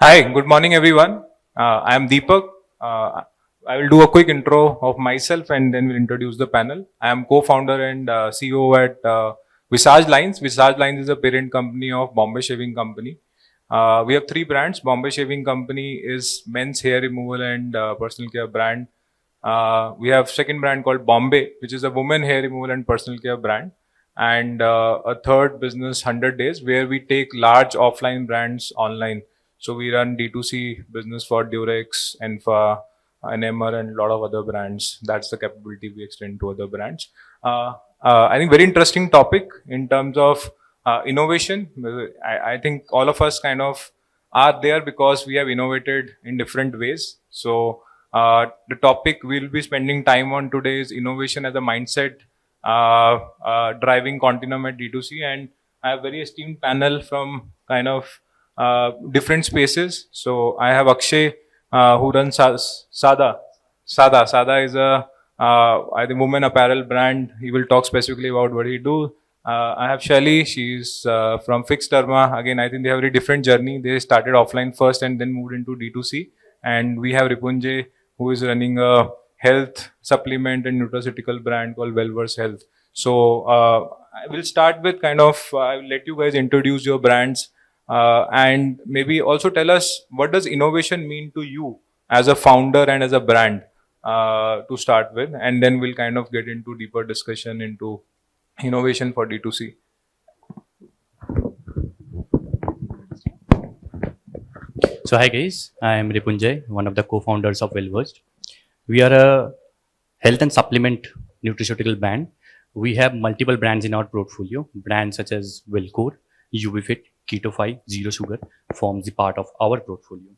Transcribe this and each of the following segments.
Hi, good morning, everyone. I am Deepak. Uh, I will do a quick intro of myself and then we'll introduce the panel. I am co-founder and CEO at Visage Lines. Visage Lines is a parent company of Bombay Shaving Company. We have three brands. Bombay Shaving Company is men's hair removal and personal care brand. We have second brand called Bombay, which is a women hair removal and personal care brand. And a third business, 100 Days, where we take large offline brands online. So we run D2C business for Durex, Enfa, NMR, and a lot of other brands. That's the capability we extend to other brands. I think very interesting topic in terms of innovation. I think all of us kind of are there because we have innovated in different ways. So the topic we'll be spending time on today is innovation as a mindset driving Continuum at D2C, and I have very esteemed panel from kind of different spaces. So I have Akshay, who runs Sada. Sada is a I think women apparel brand. He will talk specifically about what he do. I have Shelly. She's from Fix Dharma. Again, I think they have a very different journey. They started offline first and then moved into D2C. And we have Ripunjay, who is running a health supplement and nutraceutical brand called Wellverse Health. So I will start with kind of I will let you guys introduce your brands and maybe also tell us what does innovation mean to you as a founder and as a brand to start with, and then we'll kind of get into deeper discussion into innovation for D2C. So hi guys, I am Ripunjay, one of the co-founders of Wellversed. We are a health and supplement nutraceutical brand. We have multiple brands in our portfolio. Brands such as Wellcore, UVFit, Keto5, Zero Sugar forms the part of our portfolio.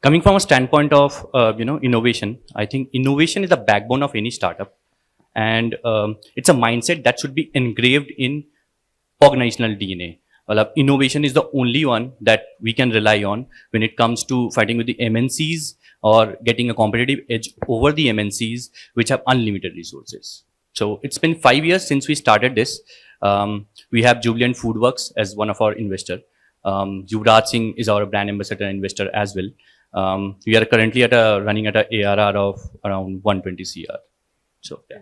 Coming from a standpoint of innovation, I think innovation is the backbone of any startup, and it's a mindset that should be engraved in organizational DNA. Well, innovation is the only one that we can rely on when it comes to fighting with the MNCs or getting a competitive edge over the MNCs, which have unlimited resources. So it's been 5 years since we started this. We have Jubilant Foodworks as one of our investor. Yuvraj Singh is our brand ambassador and investor as well. We are currently running at a ARR of around 120 CR. So yeah.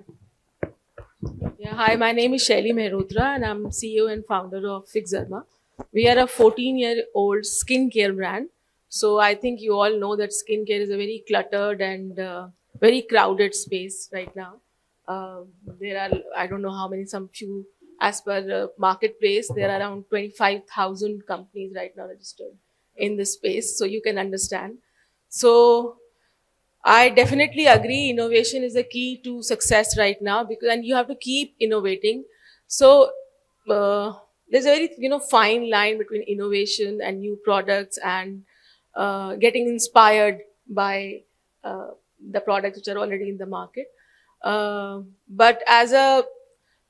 Yeah, hi, my name is Shaili Mehrotra and I'm CEO and founder of Fix Dharma. We are a 14-year-old skincare brand. So I think you all know that skincare is a very cluttered and very crowded space right now. There are, I don't know how many, some few, as per marketplace, there are around 25,000 companies right now registered in this space. So you can understand. So I definitely agree. Innovation is the key to success right now because, and you have to keep innovating. So there's a very fine line between innovation and new products and getting inspired by the products which are already in the market. But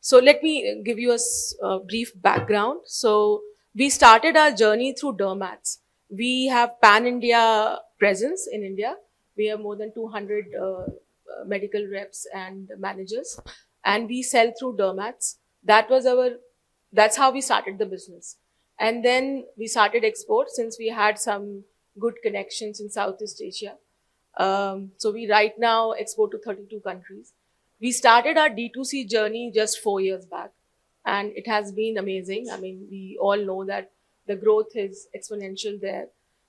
so let me give you a brief background. So we started our journey through Dermats. We have pan-India presence in India. We have more than 200 medical reps and managers, and we sell through Dermats. That's how we started the business. And then we started export since we had some good connections in Southeast Asia. So we right now export to 32 countries. We started our D2C journey just 4 years back, and it has been amazing. I mean, we all know that the growth is exponential there,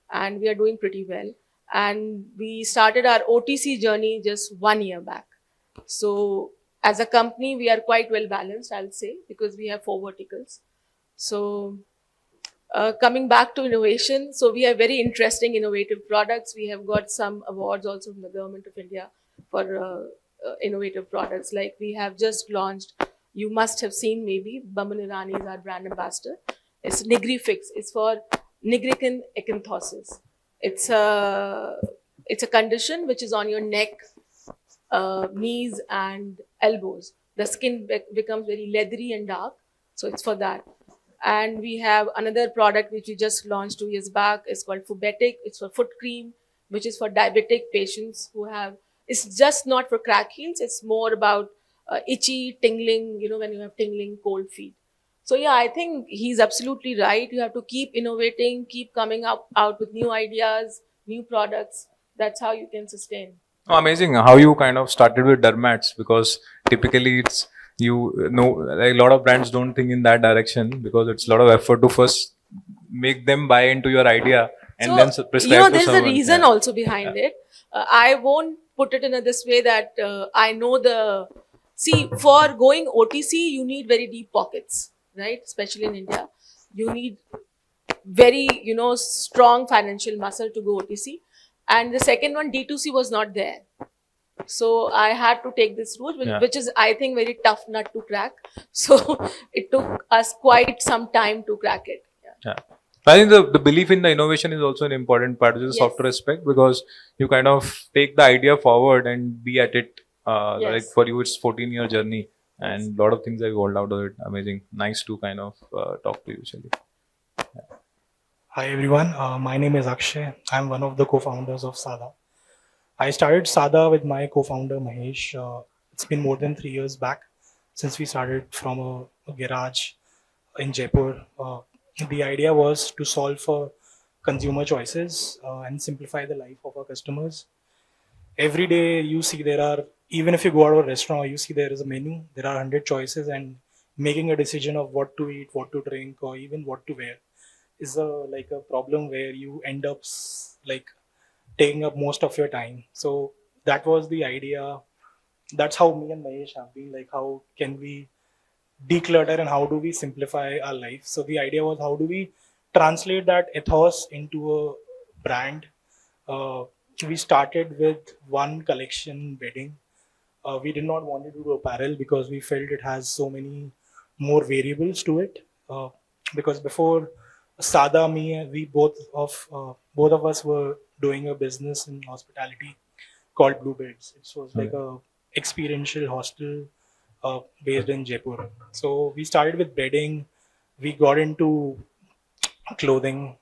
and we are doing pretty well. And we started our OTC journey just 1 year back. So as a company, we are quite well balanced, I'll say, because we have 4 verticals. So coming back to innovation, so we have very interesting innovative products. We have got some awards also from the government of India for innovative products. Like we have just launched, you must have seen maybe, Baman Irani is our brand ambassador. It's NigriFix. It's for nigrican acanthosis. It's a condition which is on your neck, knees and elbows. The skin becomes very leathery and dark. So it's for that. And we have another product which we just launched 2 years back. It's called Fubetic. It's for foot cream, which is for diabetic patients who have, it's just not for crack heels. It's more about itchy, tingling, when you have tingling cold feet. So yeah, I think he's absolutely right. You have to keep innovating, keep coming out with new ideas, new products. That's how you can sustain. Oh, amazing how you kind of started with dermats, because typically it's you know, like a lot of brands don't think in that direction, because it's a lot of effort to first make them buy into your idea and So, then you prescribe know, to there's a someone. reason Yeah. also behind it. I won't put it in this way that I know the. See, for going OTC, you need very deep pockets, right? Especially in India. You need very, strong financial muscle to go OTC. And the second one, D2C, was not there. So I had to take this route, Yeah. which is, I think, very tough nut to crack. So it took us quite some time to crack it. Yeah. Yeah. I think the belief in the innovation is also an important part of the Yes. software aspect, because you kind of take the idea forward and be at it. Yes. Like for you, it's 14-year journey, and a lot of things have evolved out of it. Amazing. Nice to kind of talk to you, Shelly. Hi everyone, my name is Akshay. I'm one of the co-founders of Sada. I started Sada with my co-founder Mahesh. It's been more than 3 years back since we started from a garage in Jaipur. The idea was to solve for consumer choices and simplify the life of our customers. Every day you see there are, even if you go out of a restaurant, you see there is a menu, there are 100 choices, and making a decision of what to eat, what to drink, or even what to wear is like a problem where you end up like taking up most of your time. So that was the idea. That's how me and Mahesh have been like, how can we declutter and how do we simplify our life? So the idea was, how do we translate that ethos into a brand? We started with one collection, bedding. We did not want to do apparel because we felt it has so many more variables to it. Because before Sada, we both of us were doing a business in hospitality called Bluebirds. It was like a experiential hostel based in Jaipur. So we started with bedding. We got into clothing.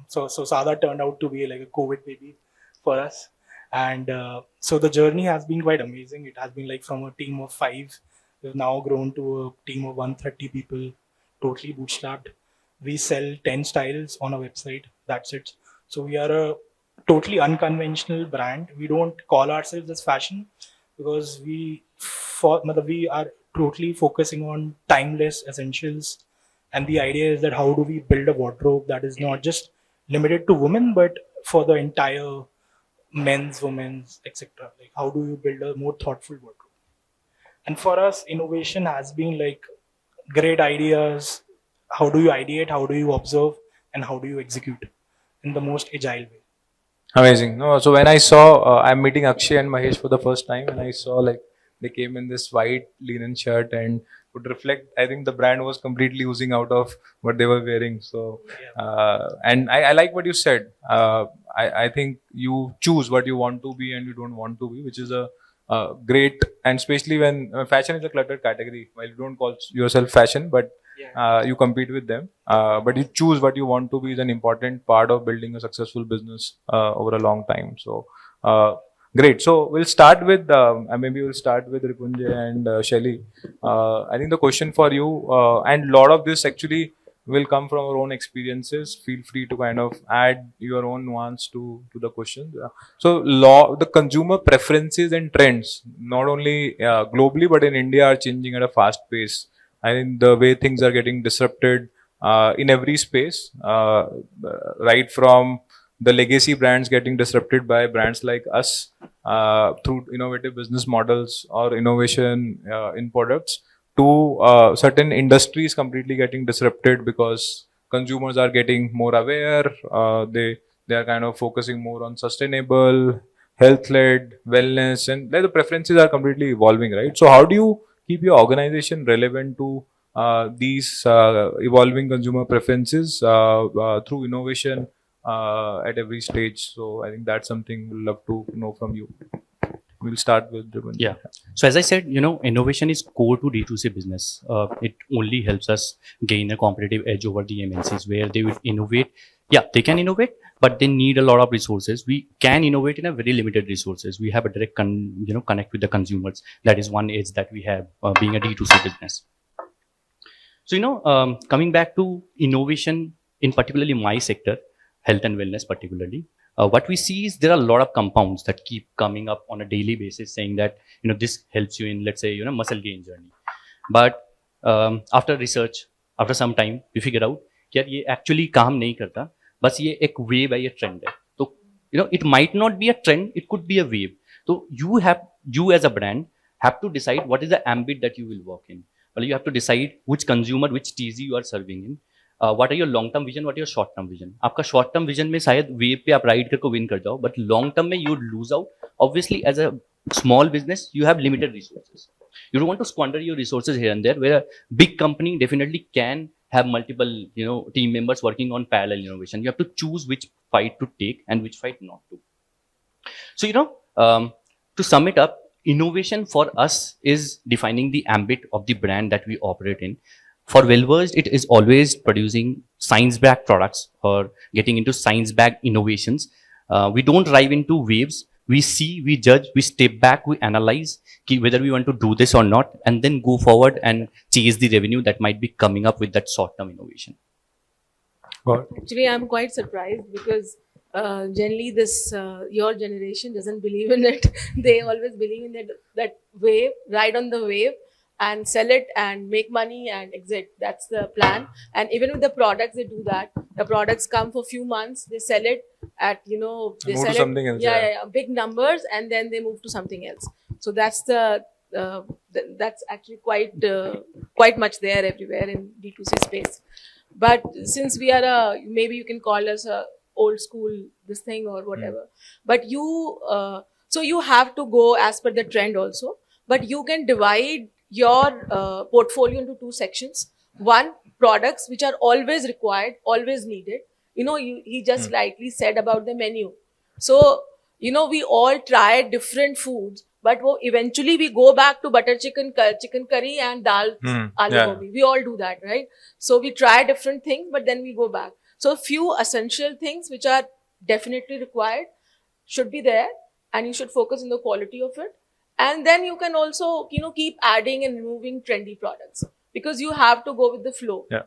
So Sada turned out to be like a COVID baby for us. And so the journey has been quite amazing. It has been like from a team of 5, we've now grown to a team of 130 people, totally bootstrapped. We sell 10 styles on our website. That's it. So we are a totally unconventional brand. We don't call ourselves as fashion because we are totally focusing on timeless essentials. And the idea is that how do we build a wardrobe that is not just limited to women, but for the entire men's, women's, etc. Like how do you build a more thoughtful wardrobe? And for us, innovation has been like great ideas. How do you ideate? How do you observe? And how do you execute in the most agile way? Amazing. No, so when I saw, I'm meeting Akshay and Mahesh for the first time, and I saw like they came in this white linen shirt and would reflect. I think the brand was completely oozing out of what they were wearing. So, and I like what you said. I think you choose what you want to be and you don't want to be, which is a great, and especially when fashion is a cluttered category. While you don't call yourself fashion, but you compete with them, but you choose what you want to be is an important part of building a successful business over a long time. So great. So we'll start with maybe we'll start with Ripunjay and Shelly. I think the question for you, and a lot of this actually will come from our own experiences. Feel free to kind of add your own nuance to the question. So the consumer preferences and trends, not only globally but in India, are changing at a fast pace. I think the way things are getting disrupted in every space, right from the legacy brands getting disrupted by brands like us through innovative business models or innovation in products, to certain industries completely getting disrupted because consumers are getting more aware. They are kind of focusing more on sustainable, health-led, wellness, and the preferences are completely evolving, right? So how do you keep your organization relevant to these evolving consumer preferences through innovation at every stage? So I think that's something we'll love to know from you. We'll start with Ripunjay. Yeah. So as I said, innovation is core to D2C business. It only helps us gain a competitive edge over the MNCs where they will innovate. Yeah, they can innovate, but they need a lot of resources. We can innovate in a very limited resources. We have a direct connect with the consumers. That is one edge that we have being a D2C business. So, coming back to innovation in particularly my sector, health and wellness particularly, what we see is there are a lot of compounds that keep coming up on a daily basis saying that, this helps you in, let's say, muscle gain journey. But after research, after some time, we figure out कि यार ये actually काम नहीं करता, बस ये एक wave है, ये trend है. तो, it might not be a trend, it could be a wave. So you as a brand have to decide what is the ambit that you will work in. Well, you have to decide which consumer, which TZ you are serving in. What are your long term vision, what are your short term vision. आपका short term vision में शायद wave पे आप ride करके win कर जाओ, but long term में you lose out. Obviously, as a small business, you have limited resources. You don't want to squander your resources here and there, where a big company definitely can have multiple, team members working on parallel innovation. You have to choose which fight to take and which fight not to. So, to sum it up, innovation for us is defining the ambit of the brand that we operate in. For Wellversed, it is always producing science-backed products or getting into science-backed innovations. We don't drive into waves. We see, we judge, we step back, we analyze whether we want to do this or not, and then go forward and chase the revenue that might be coming up with that short-term innovation. Actually, I'm quite surprised because generally this your generation doesn't believe in it. They always believe in that wave, ride on the wave and sell it and make money and exit. That's the plan. And even with the products, they do that. The products come for a few months, they sell it at, they move sell to it, something else, yeah, big numbers, and then they move to something else. So that's that's actually quite much there everywhere in D2C space. But since we are maybe you can call us a old school this thing or whatever, but so you have to go as per the trend also, but you can divide your portfolio into two sections. One, products which are always required, always needed. He just lightly said about the menu. So, we all try different foods, but eventually we go back to butter chicken curry and dal aloo gobi. We all do that, right? So we try different things, but then we go back. So a few essential things which are definitely required should be there, and you should focus on the quality of it. And then you can also, keep adding and removing trendy products because you have to go with the flow. Yeah.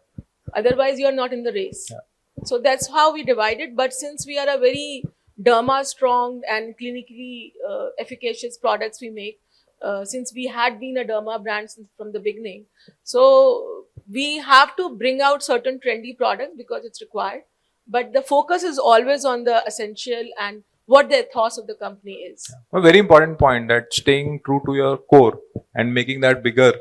Otherwise, you are not in the race. Yeah. So that's how we divide it. But since we are a very derma strong and clinically efficacious products we make, since we had been a derma brand since from the beginning, so we have to bring out certain trendy products because it's required. But the focus is always on the essential and what the ethos of the company is. A very important point that staying true to your core and making that bigger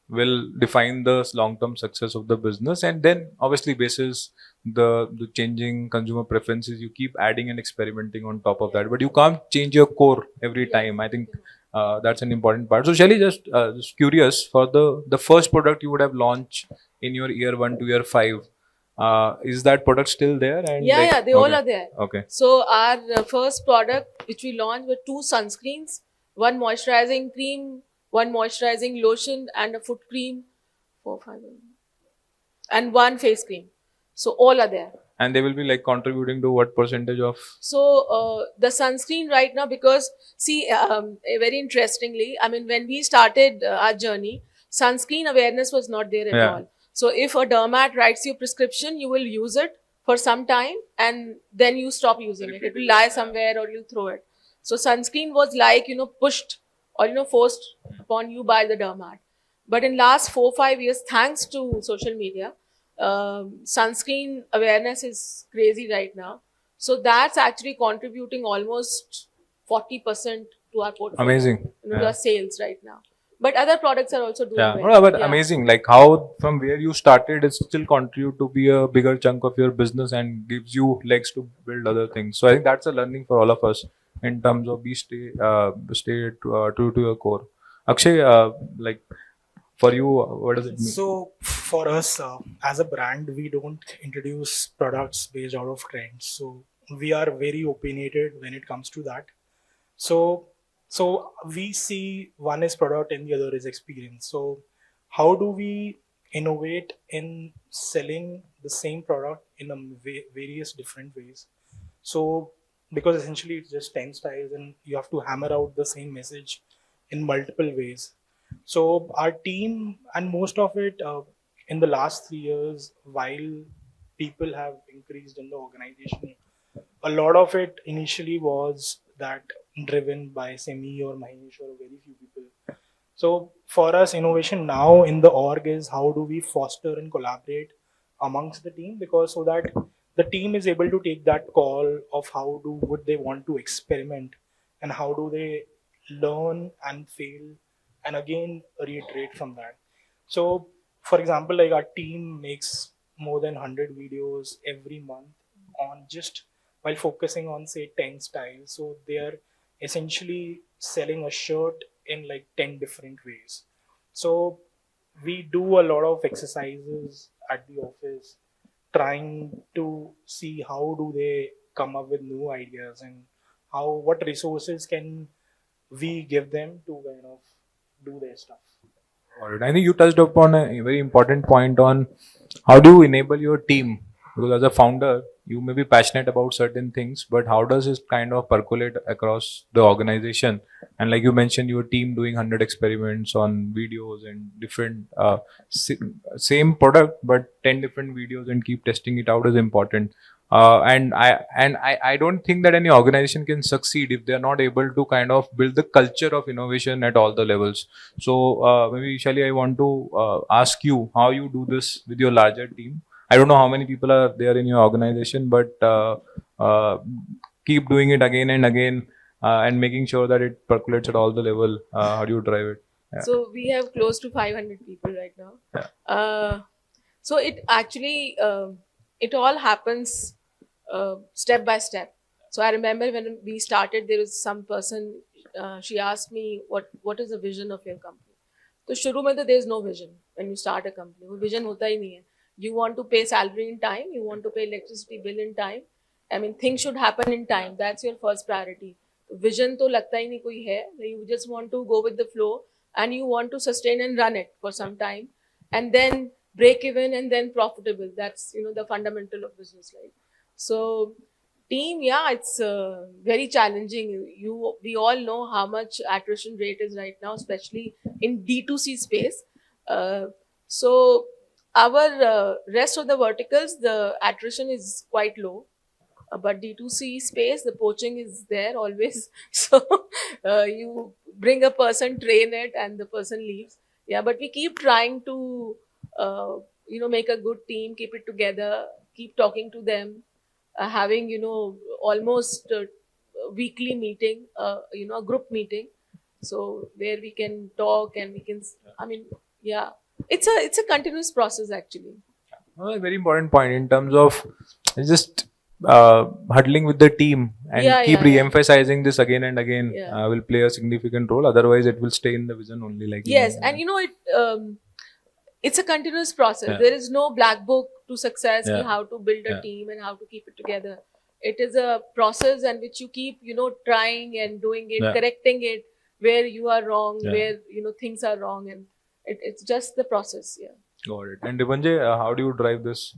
will define the long-term success of the business. And then obviously basis the changing consumer preferences, you keep adding and experimenting on top of that. But you can't change your core every time. I think that's an important part. So Shelly, just curious, for the first product you would have launched in your year 1 to year 5, is that product still there? And Yeah, they all are there. Okay. So our first product which we launched were 2 sunscreens, 1 moisturizing cream, 1 moisturizing lotion, and a foot cream, 4, 5, and 1 face cream. So all are there. And they will be like contributing to what percentage of? So the sunscreen right now, because see, very interestingly, when we started our journey, sunscreen awareness was not there at all. So if a dermat writes you a prescription, you will use it for some time and then you stop using it. It will lie somewhere or you throw it. So sunscreen was like, pushed or, forced upon you by the dermat. But in last 4-5 years, thanks to social media, sunscreen awareness is crazy right now. So that's actually contributing almost 40% to our portfolio. Amazing. To our sales right now. But other products are also doing well. No, but amazing. Like how from where you started, it still contrite to be a bigger chunk of your business and gives you legs to build other things. So I think that's a learning for all of us in terms of stay true to your core. Akshay, like for you, what does it mean? So for us, as a brand, we don't introduce products based out of trends. So we are very opinionated when it comes to that. So we see one is product and the other is experience. So how do we innovate in selling the same product in various different ways? So because essentially it's just 10 styles and you have to hammer out the same message in multiple ways. So our team and most of it in the last 3 years, while people have increased in the organization, a lot of it initially was that driven by Semi or Mahesh or very few people. So for us, innovation now in the org is how do we foster and collaborate amongst the team, because so that the team is able to take that call of how do would they want to experiment and how do they learn and fail and again reiterate from that. So for example, like our team makes more than 100 videos every month on just while focusing on say 10 styles. So they are essentially selling a shirt in like 10 different ways. So we do a lot of exercises at the office trying to see how do they come up with new ideas and how what resources can we give them to kind of do their stuff. Got it. I think you touched upon a very important point on how do you enable your team, because as a founder you may be passionate about certain things, but how does it kind of percolate across the organization? And like you mentioned, your team doing 100 experiments on videos and different same product but 10 different videos and keep testing it out is important. And I don't think that any organization can succeed if they are not able to kind of build the culture of innovation at all the levels. So maybe Shelly, I want to ask you how you do this with your larger team. I don't know how many people are there in your organization, but keep doing it again and again and making sure that it percolates at all the level. How do you drive it? Yeah. So we have close to 500 people right now. Yeah. So it actually, it all happens step by step. So I remember when we started, there was some person, she asked me, what is the vision of your company? So शुरू में तो there is no vision when you start a company. वो vision होता ही नहीं है. You want to pay salary in time. You want to pay electricity bill in time. I mean, things should happen in time. That's your first priority. Vision तो लगता ही नहीं कोई है. You just want to go with the flow and you want to sustain and run it for some time, and then break even and then profitable. That's the fundamental of business life. So team, yeah, it's very challenging. We all know how much attrition rate is right now, especially in D2C space. So our rest of the verticals, the attrition is quite low. But D2C space, the poaching is there always. So you bring a person, train it, and the person leaves. Yeah, but we keep trying to, make a good team, keep it together, keep talking to them, having, almost weekly meeting, a group meeting. So where we can talk and we can, yeah, it's a continuous process actually. A very important point in terms of just huddling with the team and keep re-emphasizing this again and again will play a significant role. Otherwise, it will stay in the vision only. Like yes, and it's a continuous process. There is no black book to success in how to build a team and how to keep it together. It is a process in which you keep trying and doing it, correcting it where you are wrong, where things are wrong, and it's just the process. Yeah. Got it. And Dipanjay, how do you drive this?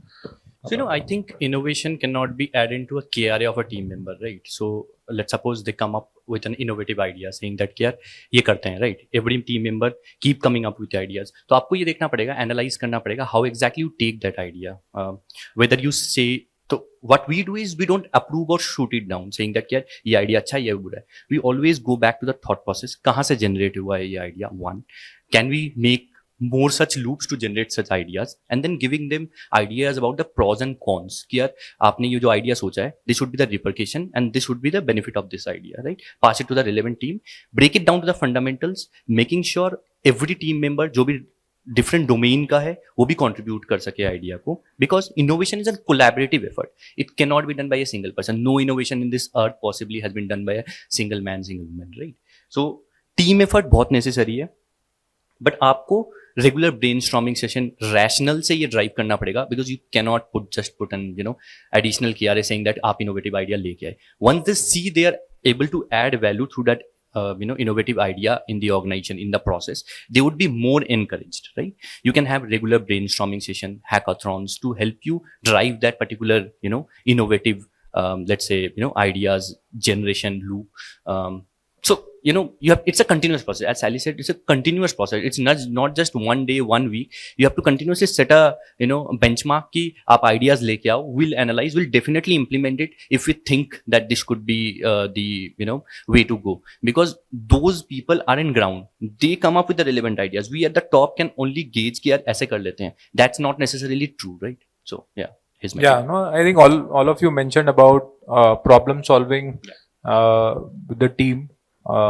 So, I think innovation cannot be added to a KRA of a team member, right? So, let's suppose they come up with an innovative idea saying that यार ये करते हैं, right? Every team member keep coming up with ideas. तो आपको ये देखना पड़ेगा, analyze करना पड़ेगा how exactly you take that idea. Whether you say, so what we do is we don't approve or shoot it down saying that यार ये idea अच्छा है, ये बुरा है. We always go back to the thought process. कहाँ से generate हुआ है ये idea? One, can we make more such loops to generate such ideas, and then giving them ideas about the pros and cons कि यार आपने ये जो idea सोचा है, this should be the repercussion and this would be the benefit of this idea, right? Pass it to the relevant team, break it down to the fundamentals, making sure every team member जो भी different domain का है वो भी contribute कर सके idea को, because innovation is a collaborative effort. It cannot be done by a single person. No innovation in this earth possibly has been done by a single man, single woman, right? So team effort बहुत necessary है, but आपको regular brainstorming session rational से ये drive करना पड़ेगा, because you cannot put an additional KRA saying that आप innovative idea लेके आए. Once they see they are able to add value through that innovative idea in the organization, in the process, they would be more encouraged, right? You can have regular brainstorming session, hackathons to help you drive that particular innovative let's say ideas generation loop. So you know, it's a continuous process. As Sally said, it's a continuous process. It's not just one day, 1 week. You have to continuously set a, you know, benchmark ki aap ideas leke aao. We'll analyze, we'll definitely implement it if we think that this could be the, you know, way to go. Because those people are in ground. They come up with the relevant ideas. We at the top can only gauge ki yaar aise kar lete hain. That's not necessarily true, right? So yeah, here's my Yeah, no, I think all of you mentioned about problem solving with the team,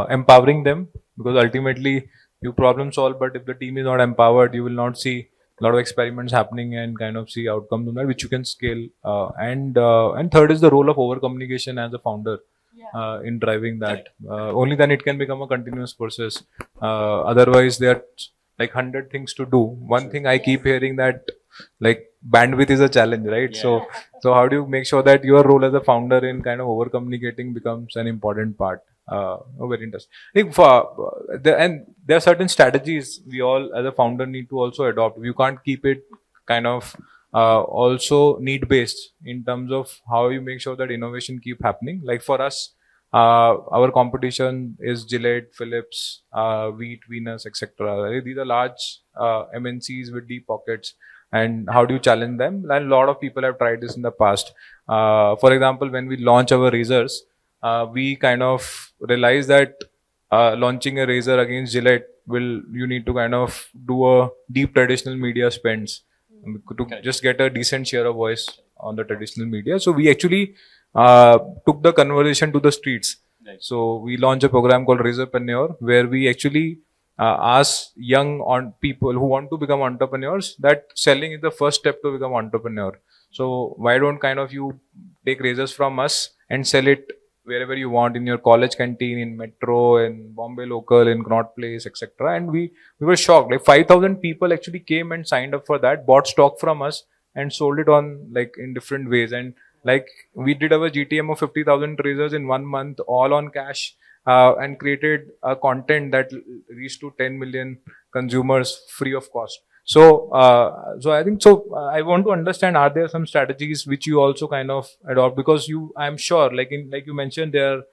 empowering them, because ultimately you problem solve, but if the team is not empowered, you will not see a lot of experiments happening and kind of see outcomes on that which you can scale. And third is the role of over communication as a founder. In driving that, only then it can become a continuous process. Otherwise, there are like 100 things to do. One thing I keep hearing that like bandwidth is a challenge, right? So how do you make sure that your role as a founder in kind of over communicating becomes an important part? Very interesting. I think there are certain strategies we all as a founder need to also adopt. You can't keep it kind of also need based in terms of how you make sure that innovation keep happening. Like for us, our competition is Gillette, Philips, Wheat, Venus, etc. These are large MNCs with deep pockets. And how do you challenge them? And a lot of people have tried this in the past. For example, when we launch our razors, we kind of realize that launching a razor against Gillette you need to kind of do a deep traditional media spends to just get a decent share of voice on the traditional media. So we actually took the conversation to the streets. So we launched a program called Razorpreneur, where we actually ask young people who want to become entrepreneurs that selling is the first step to become entrepreneur. So why don't kind of you take razors from us and sell it wherever you want, in your college canteen, in metro, in Bombay local, in Connaught Place, etc. And we were shocked. Like 5,000 people actually came and signed up for that, bought stock from us and sold it on like in different ways. And like we did our GTM of 50,000 razors in 1 month, all on cash, and created a content that reached to 10 million consumers free of cost. So I think so. I want to understand: are there some strategies which you also kind of adopt? Because I'm sure, like you mentioned, there are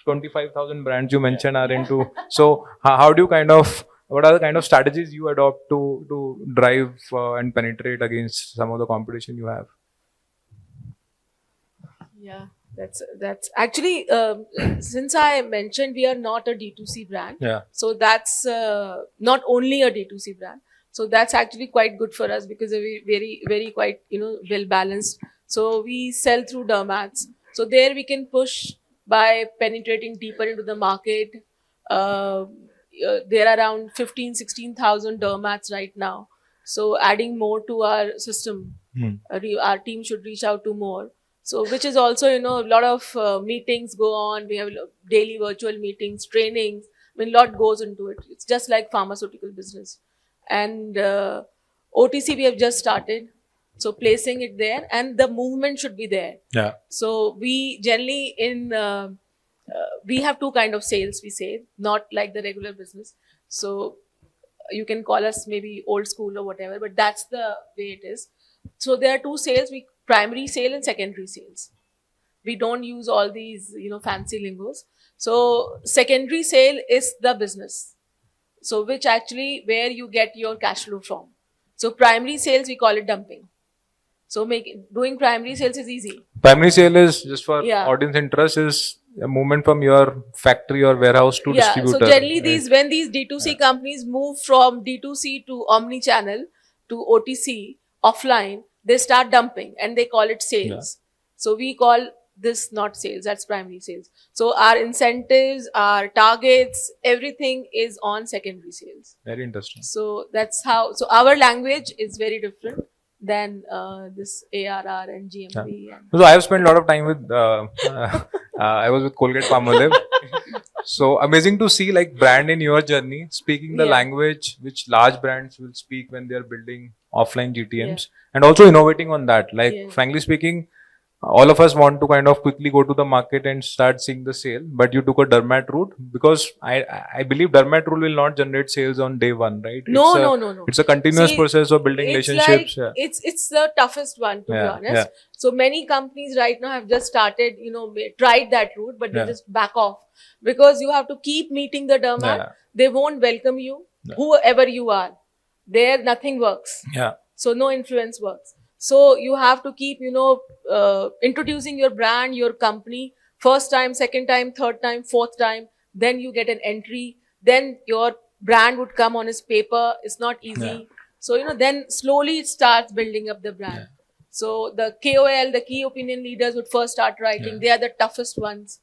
25,000 brands you mentioned are into. So how do you kind of, what are the kind of strategies you adopt to drive and penetrate against some of the competition you have? Yeah, that's actually since I mentioned we are not a D2C brand. Yeah. So that's not only a D2C brand. So that's actually quite good for us because we very quite well balanced. So we sell through dermats. So there we can push by penetrating deeper into the market. There are around 16,000 dermats right now. So adding more to our system, our team should reach out to more. So which is also a lot of meetings go on. We have daily virtual meetings, trainings. I mean, a lot goes into it. It's just like pharmaceutical business. And OTC we have just started, so placing it there, and the movement should be there. Yeah. So we generally we have two kind of sales. We say not like the regular business. So you can call us maybe old school or whatever, but that's the way it is. So there are two sales: primary sale and secondary sales. We don't use all these fancy lingos. So secondary sale is the business. So which actually where you get your cash flow from. So primary sales, we call it dumping. So doing primary sales is easy. Primary sale is, just for audience interest, is a movement from your factory or warehouse to distributor. So generally when these D2C companies move from D2C to omni-channel to OTC offline, they start dumping and they call it sales. So we call this not sales, that's primary sales. So our incentives, our targets, everything is on secondary sales. Very interesting. So that's how, so our language is very different than this ARR and GMP. Yeah. So I have spent a lot of time with, I was with Colgate Palmolive. So amazing to see like brand in your journey, speaking the language which large brands will speak when they are building offline GTMs and also innovating on that. Like frankly speaking, all of us want to kind of quickly go to the market and start seeing the sale, but you took a dermat route because I believe dermat rule will not generate sales on day one, right? No, It's a, no. It's a continuous See, process of building it's relationships. like it's the toughest one, to be Yeah, honest. So many companies right now have just started, tried that route, but they Yeah. just back off because you have to keep meeting the dermat. Yeah. They won't welcome you, whoever you are. There, nothing works. Yeah. So no influence works. So you have to keep, introducing your brand, your company, first time, second time, third time, fourth time. Then you get an entry. Then your brand would come on his paper. It's not easy. Yeah. So, then slowly it starts building up the brand. Yeah. So the KOL, the key opinion leaders would first start writing. Yeah. They are the toughest ones.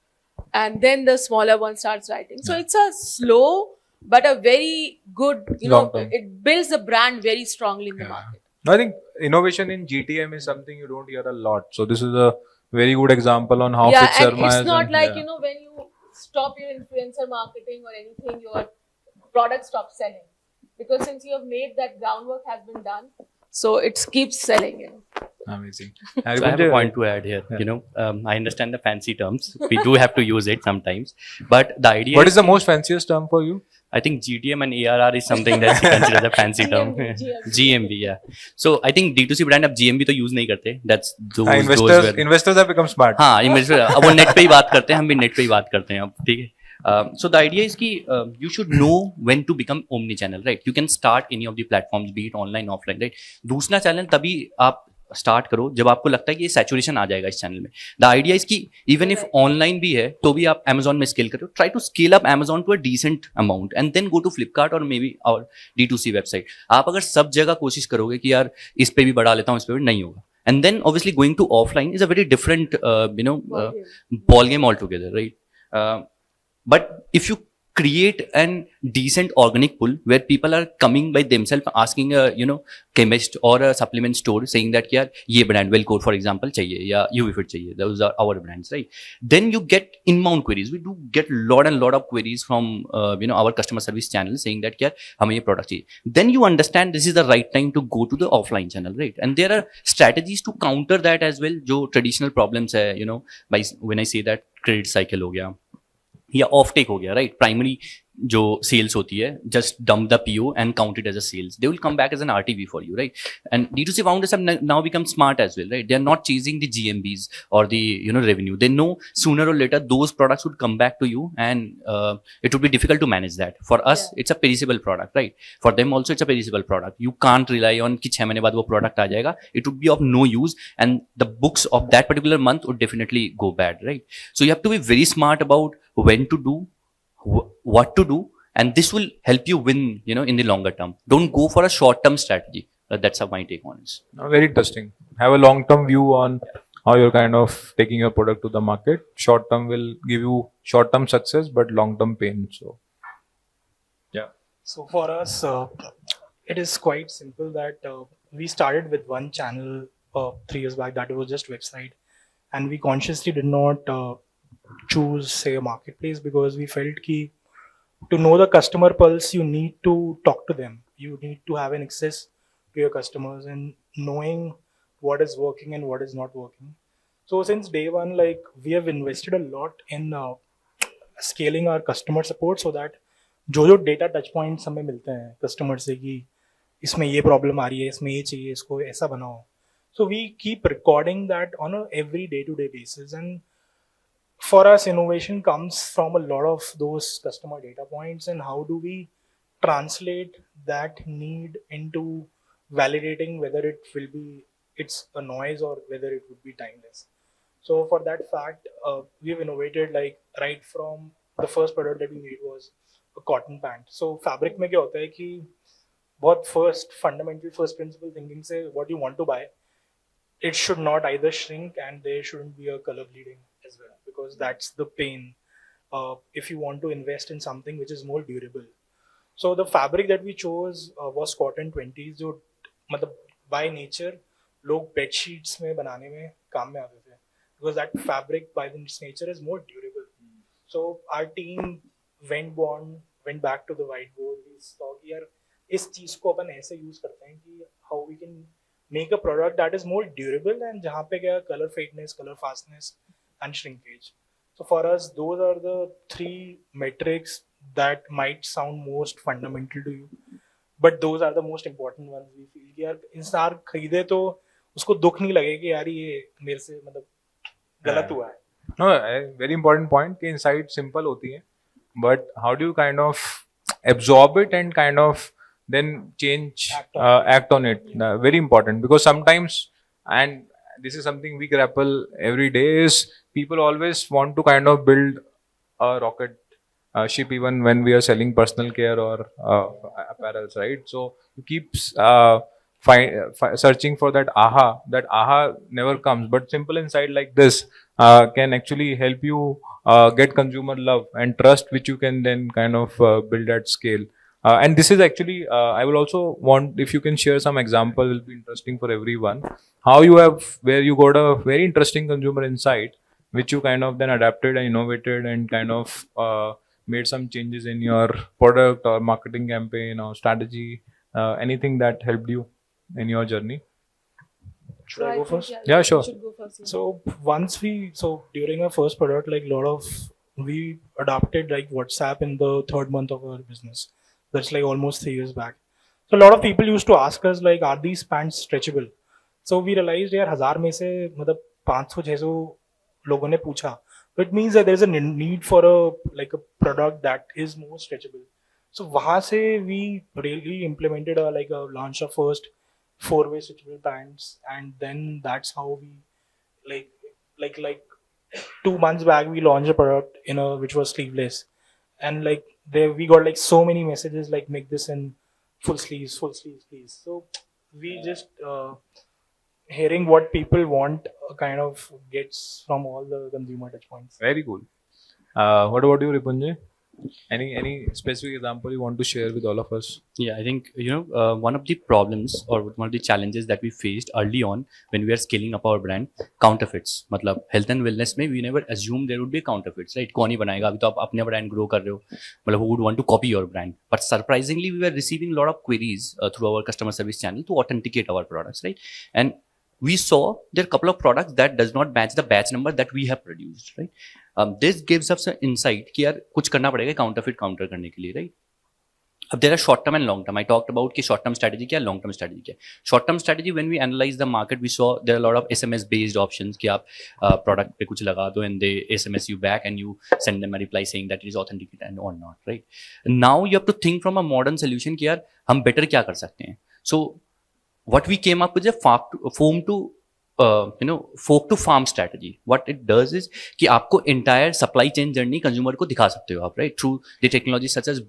And then the smaller one starts writing. So it's a slow, but a very good, Long term. it builds the brand very strongly in the Yeah. market. No, I think innovation in GTM is something you don't hear a lot. So this is a very good example on how Yeah, Fix and Sharma it's has not done- like, yeah. when you stop your influencer marketing or anything, your product stops selling. Because since you have made that groundwork has been done, so it keeps selling. Amazing. So I have a point to add here. I understand the fancy terms. We do have to use it sometimes, but the idea. What is the most fanciest term for you? I think GTM and ARR is something that we consider a fancy term. GMV. GMV, yeah. So I think D2C brand अब GMV तो use नहीं करते. That's those Investors have become smart. हाँ, investor अब वो net पे ही बात करते हैं, हम भी नेट पे ही बात करते हैं अब, ठीक है. So the idea is कि you should know when to become omni channel, right? You can start any of the platforms, be it online, offline, right? दूसरा चैनल तभी आप स्टार्ट करो जब आपको लगता है कि ये सैचुरेशन आ जाएगा इस चैनल में. द आइडिया इज कि इवन इफ ऑनलाइन भी है तो भी आप Amazon में स्केल करो. Try to scale up Amazon to a decent amount and then go to Flipkart और मे बी और D2C वेबसाइट. आप अगर सब जगह कोशिश करोगे कि यार इस पे भी बढ़ा लेता हूँ, इस पे भी नहीं होगा. And then obviously going to offline is a very different ball game altogether, right? But if you create an decent organic pool where people are coming by themselves asking a chemist or a supplement store saying that यार ये brand Wellcore for example चाहिए या UV Fit चाहिए, those are our brands, right? Then you get inbound queries. We do get lot of queries from our customer service channel saying that यार हमें ये product चाहिए. Then you understand this is the right time to go to the offline channel, right? And there are strategies to counter that as well. जो traditional problems है, by when I say that credit cycle हो गया या of take हो गया, right? Primary जो sales होती है, just dump the PO and count it as a sales. They will come back as an RTV for you, right? And D2C founders have now become smart as well, right? They are not chasing the GMBs or the revenue. They know sooner or later those products would come back to you, and it would be difficult to manage that. For us, it's a perishable product, right? For them also, it's a perishable product. You can't rely on कि 6 महीने बाद वो product आ जाएगा. It would be of no use, and the books of that particular month would definitely go bad, right? So you have to be very smart about when to do, what to do, and this will help you win, in the longer term. Don't go for a short-term strategy. That's how my take on it. Very interesting. Have a long-term view on how you're kind of taking your product to the market. Short-term will give you short-term success, but long-term pain. So, yeah. So for us, it is quite simple that we started with one channel 3 years back, that was just website, and we consciously did not choose say a marketplace because we felt ki to know the customer pulse you need to talk to them, you need to have an access to your customers and knowing what is working and what is not working. So since day one, like, we have invested a lot in scaling our customer support so that जो data touch points हमें मिलते हैं customer से कि इसमें ये problem आ रही है, इसमें ये चाहिए, इसको ऐसा बनाओ. So we keep recording that on a every day-to-day basis, and for us, innovation comes from a lot of those customer data points, and how do we translate that need into validating whether it's a noise or whether it would be timeless. So for that fact, we've innovated, like, right from the first product that we made was a cotton pant. So fabric में क्या होता है कि बहुत fundamental first principle thinking से what you want to buy, it should not either shrink and there shouldn't be a color bleeding as well, because that's the pain if you want to invest in something which is more durable. So the fabric that we chose was cotton 20s, जो मतलब by nature लोग bed sheets में बनाने में काम में आते थे, because that fabric by its nature is more durable. So our team went back to the whiteboard. We saw कि यार इस चीज को अपन ऐसे use करते हैं कि how we can make a product that is more durable and जहाँ पे क्या color faintness, color fastness, and shrinkage. So for us, those are the three metrics that might sound most fundamental to you, but those are the most important ones. We feel कि यार इंसान खरीदे तो उसको दुख नहीं लगे कि यार ये मेरे से मतलब गलत हुआ है. No, a very important point कि insight simple होती है, but how do you kind of absorb it and kind of then change, act on it? Very important, because sometimes, and this is something we grapple every day, is people always want to kind of build a rocket ship even when we are selling personal care or apparels, right? So you keep searching for that aha never comes, but simple insight like this can actually help you get consumer love and trust, which you can then kind of build at scale. And this is actually I will also want if you can share some example, will be interesting for everyone, how you have, where you got a very interesting consumer insight which you kind of then adapted and innovated and kind of made some changes in your product or marketing campaign or strategy, anything that helped you in your journey. Should I go first? Yeah, sure. You should go first. Yeah. So during our first product, like we adopted like WhatsApp in the third month of our business. That's like almost 3 years back. So a lot of people used to ask us like, are these pants stretchable? So we realized यार 1000 में से मतलब 500-600 लोगों ने पूछा. So it means that there is a need for a product that is more stretchable. So वहाँ से we really implemented a launch of first 4-way stretchable pants, and then that's how we like 2 months back we launched a product which was sleeveless, and like there we got like so many messages like make this in full sleeves please. So we just hearing what people want kind of gets from all the consumer touch points. Very cool. What about you, Ripunjay? Any specific example you want to share with all of us? Yeah, I think one of the problems or one of the challenges that we faced early on when we are scaling up our brand, counterfeits. मतलब health and wellness में we never assumed there would be counterfeits, right? कौन ही बनाएगा, अभी तो आप अपने brand grow कर रहे हो, मतलब who would want to copy your brand? But surprisingly, we were receiving a lot of queries through our customer service channel to authenticate our products, right? And we saw there are a couple of products that does not match the batch number that we have produced, right? This gives us an insight कि यार कुछ करना पड़ेगा counterfeit counter करने के लिए, right? अब there are short term and long term. I talked about कि short term strategy क्या है, long term strategy क्या है. Short term strategy, when we analyze the market, we saw there are a lot of SMS based options कि आप product पे कुछ लगा दो and they SMS you back and you send them a reply saying that it is authenticate and or not, right? Now you have to think from a modern solution कि यार हम better क्या कर सकते हैं. So what we came up with is a folk to farm strategy. What it does is कि आपको entire supply chain journey consumer को दिखा सकते हो आप, right? Through the technology such as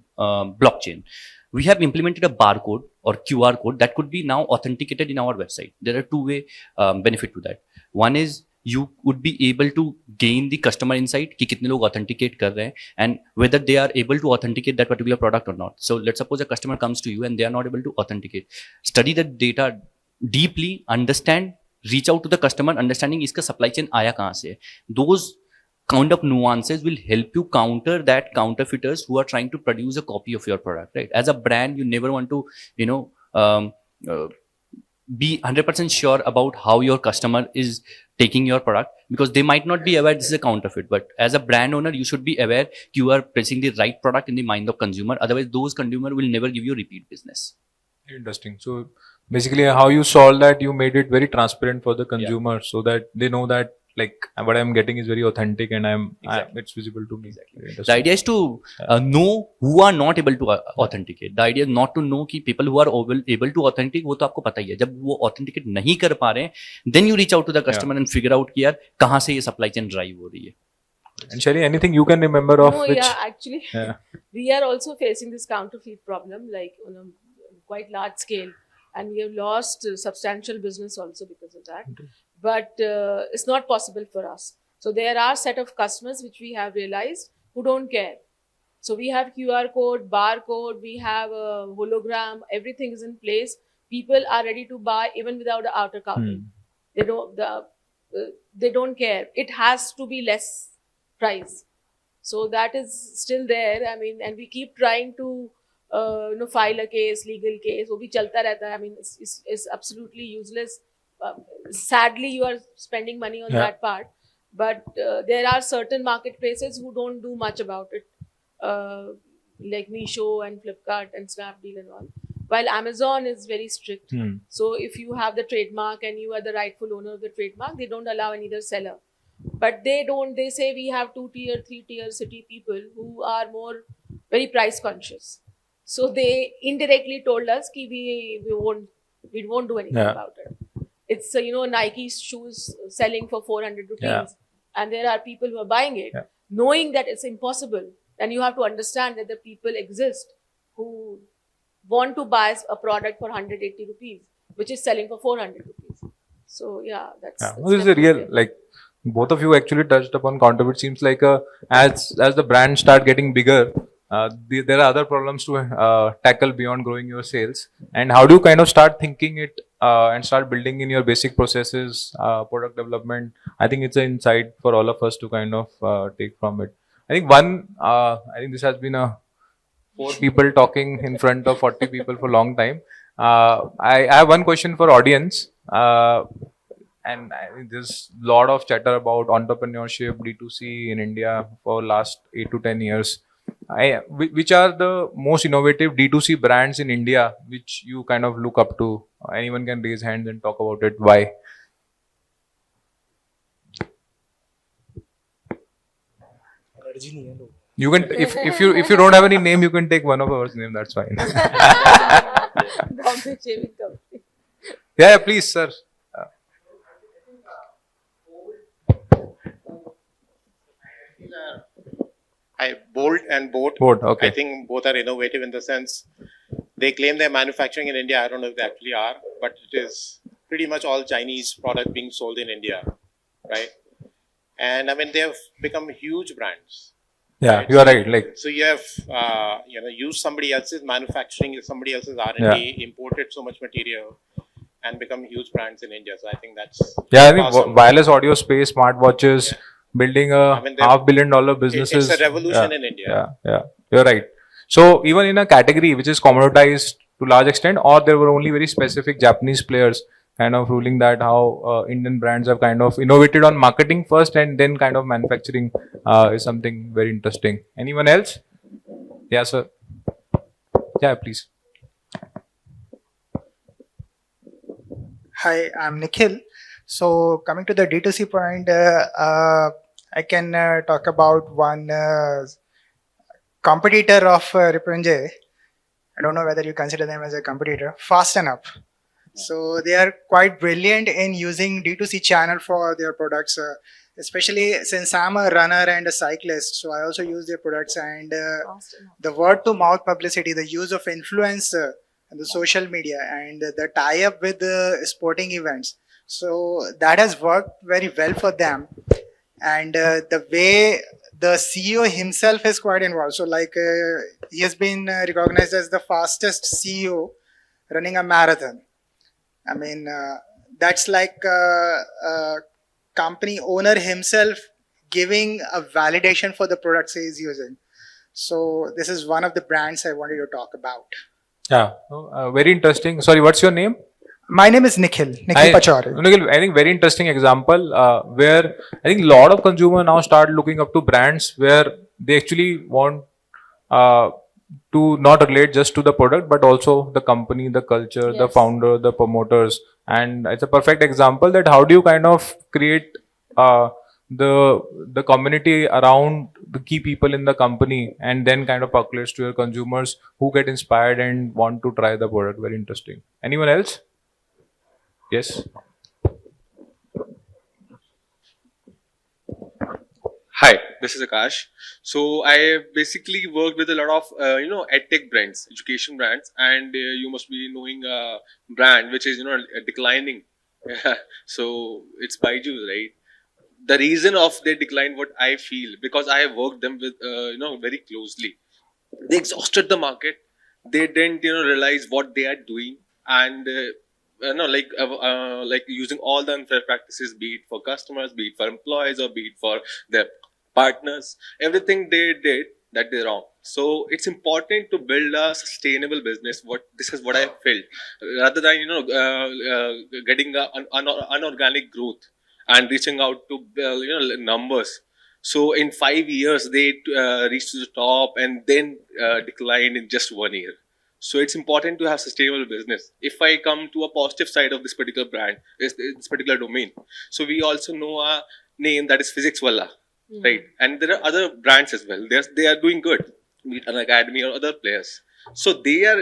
blockchain. We have implemented a barcode or QR code that could be now authenticated in our website. There are two-way benefit to that. One is you would be able to gain the customer insight कि कितने लोग authenticate कर रहे हैं and whether they are able to authenticate that particular product or not. So let's suppose a customer comes to you and they are not able to authenticate. Study the data deeply, understand, reach out to the customer, understanding इसका supply chain आया कहाँ से है. Those kind of nuances will help you counter that counterfeiters who are trying to produce a copy of your product, right? As a brand, you never want to, be 100% sure about how your customer is taking your product because they might not be aware this is a counterfeit. But as a brand owner, you should be aware you are placing the right product in the mind of consumer. Otherwise, those consumer will never give you repeat business. Interesting. So basically, how you solve that, you made it very transparent for the consumer so that they know that like what I'm getting is very authentic and it's visible to me. Exactly. The idea is to know who are not able to authenticate. The idea is not to know कि people who are able to authenticate वो तो आपको पता ही है. जब वो authenticate नहीं कर पा रहे हैं, then you reach out to the customer and figure out कि यार कहाँ से ये supply chain drive हो रही है. And Shelly, anything you can remember of No, which? yeah, actually, we are also facing this counterfeit problem, like on a quite large scale, and we have lost substantial business also because of that. But it's not possible for us. So there are set of customers which we have realized who don't care. So we have QR code, barcode, we have a hologram, everything is in place. People are ready to buy even without the outer covering. They don't care. It has to be less price. So that is still there. I mean, and we keep trying to file a case, legal case, वो भी चलता रहता है. I mean, it's absolutely useless. Sadly, you are spending money on that part. But there are certain marketplaces who don't do much about it, like Meesho and Flipkart and Snapdeal and all. While Amazon is very strict. So if you have the trademark and you are the rightful owner of the trademark, they don't allow any other seller. But they say we have 2-tier, 3-tier city people who are more very price conscious. So they indirectly told us that we won't do anything about it. It's Nike shoes selling for 400 rupees, and there are people who are buying it, knowing that it's impossible. Then you have to understand that the people exist who want to buy a product for 180 rupees, which is selling for 400 rupees. So that's this is a real, like, both of you actually touched upon counterfeit. It seems like as the brands start getting bigger, there are other problems to tackle beyond growing your sales. And how do you kind of start thinking it and start building in your basic processes, product development? I think it's an insight for all of us to kind of take from it. I think this has been 4 people talking in front of 40 people for a long time. I have one question for audience. And I think there's a lot of chatter about entrepreneurship, D2C in India for last 8 to 10 years. Which are the most innovative D2C brands in India which you kind of look up to? Anyone can raise hands and talk about it. Why? You can, if you don't have any name, you can take one of ours name. That's fine. Bombay Shaving Company. Yeah, please, sir. Bolt and Boat. Okay. I think both are innovative in the sense they claim they're manufacturing in India. I don't know if they actually are, but it is pretty much all Chinese product being sold in India, right? And I mean, they have become huge brands. Yeah, right? you are right. Like, so you have used somebody else's manufacturing, somebody else's R&D, imported so much material, and become huge brands in India. So I think that's I think awesome. wireless audio space, smartwatches, building a $500 million businesses. It's a revolution in India. Yeah, you're right. So even in a category which is commoditized to large extent, or there were only very specific Japanese players kind of ruling that, how Indian brands have kind of innovated on marketing first and then kind of manufacturing is something very interesting. Anyone else? Yeah, sir. Yeah, please. Hi, I'm Nikhil. So coming to the D2C point, I can talk about one competitor of Ripunjay. I don't know whether you consider them as a competitor. Fasten Up. So they are quite brilliant in using D2C channel for their products, especially since I'm a runner and a cyclist. So I also use their products, and the word to mouth publicity, the use of influencer and the social media, and the tie up with the sporting events. So that has worked very well for them. And the way the CEO himself is quite involved. So like he has been recognized as the fastest CEO running a marathon. I mean, that's like a company owner himself giving a validation for the products he is using. So this is one of the brands I wanted to talk about. Yeah, very interesting. Sorry, what's your name? My name is Nikhil Pachori. Nikhil, I think very interesting example where I think a lot of consumer now start looking up to brands where they actually want to not relate just to the product, but also the company, the culture, the founder, the promoters. And it's a perfect example that how do you kind of create the community around the key people in the company, and then kind of percolates to your consumers who get inspired and want to try the product. Very interesting. Anyone else? Yes. Hi, this is Akash. So I basically worked with a lot of edtech brands, education brands, and you must be knowing a brand which is declining. So it's Byju's, right? The reason of their decline, what I feel, because I have worked them with very closely. They exhausted the market. They didn't realize what they are doing, and like using all the unfair practices, be it for customers, be it for employees, or be it for their partners, everything they did that they wrong. So it's important to build a sustainable business. This is what I felt, rather than getting unorganic growth and reaching out to numbers. So in 5 years they reached to the top and then declined in just 1 year. So it's important to have sustainable business. If I come to a positive side of this particular brand, this particular domain, so we also know a name that is Physics Walla, right? And there are other brands as well. They are doing good, be it an academy or other players. So they are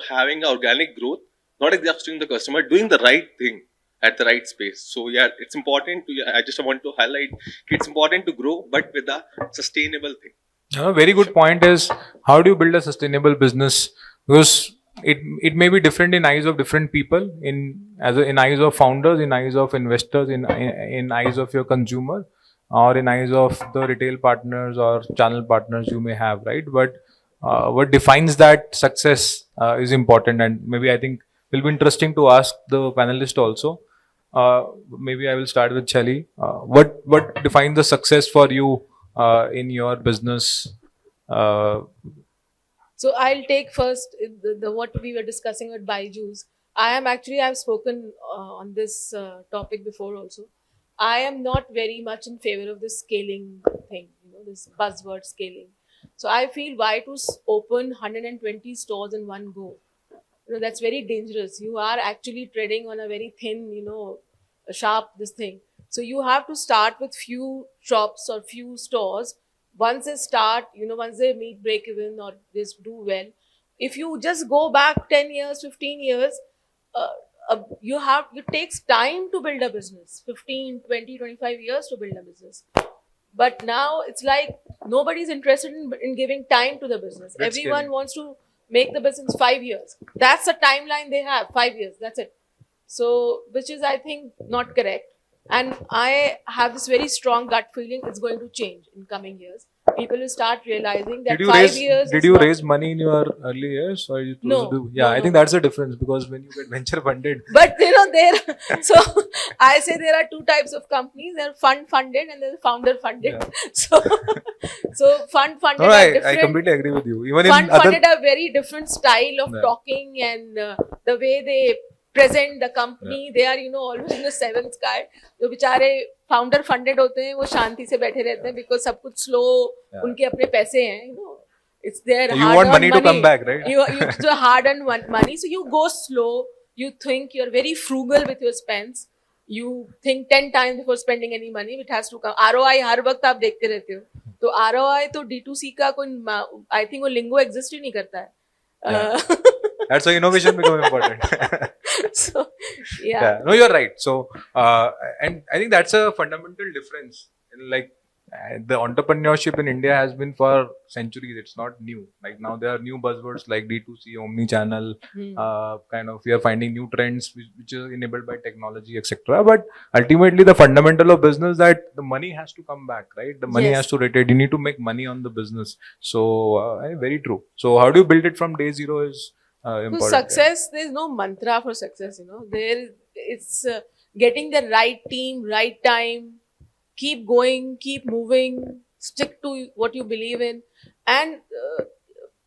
having organic growth, not exhausting the customer, doing the right thing at the right space. So yeah, it's important to. I just want to highlight it's important to grow, but with a sustainable thing. A very good point is how do you build a sustainable business? Because it may be different in eyes of different people, in eyes of founders, in eyes of investors, in eyes of your consumer, or in eyes of the retail partners or channel partners you may have, right? But what defines that success is important, and maybe I think will be interesting to ask the panelist also. Maybe I will start with Shelly. What defines the success for you in your business? So I'll take first the what we were discussing with Byju's. I've spoken on this topic before also. I am not very much in favor of this scaling thing, this buzzword scaling. So I feel why to open 120 stores in one go? That's very dangerous. You are actually treading on a very thin, sharp this thing. So you have to start with few shops or few stores. Once they start, once they meet break even or just do well, if you just go back 10 years, 15 years, it takes time to build a business, 15, 20, 25 years to build a business. But now it's like nobody's interested in giving time to the business. Everyone wants to make the business 5 years. That's the timeline they have, 5 years, that's it. So, which is, I think, not correct. And I have this very strong gut feeling it's going to change in coming years. People will start realizing that 5 years. Did you raise money in your early years, or you No. I think that's the difference, because when you get venture funded. But so I say there are two types of companies. There are fund funded and there are founder funded. Yeah. So fund funded No, are I different. completely agree with you. Even Fund in other, funded are very different style of Yeah. talking and the way they present the company. They are always in the seventh sky. जो बेचारे founder funded होते हैं वो शांति से बैठे रहते हैं because सब कुछ स्लो उनके अपने पैसे हैं it's their you hard want earned money to come back, right? it's a hard earned money, so you go slow. You think you're very frugal with your spends. You think 10 times before spending any money. It has to come. ROI हर वक्त आप देखते रहते हो. तो ROI तो D2C का कोई I think वो lingo exist ही नहीं करता है. That's why innovation become important. So yeah. No, you're right. So and I think that's a fundamental difference. The entrepreneurship in India has been for centuries. It's not new. Like now there are new buzzwords like D2C, omni-channel. Kind of we are finding new trends which are enabled by technology, etc. But ultimately the fundamental of business that the money has to come back, right? The money Yes. has to rotate. You need to make money on the business. So very true. So how do you build it from day zero is important. So success, there's no mantra for success, it's getting the right team, right time, keep going, keep moving, stick to what you believe in. And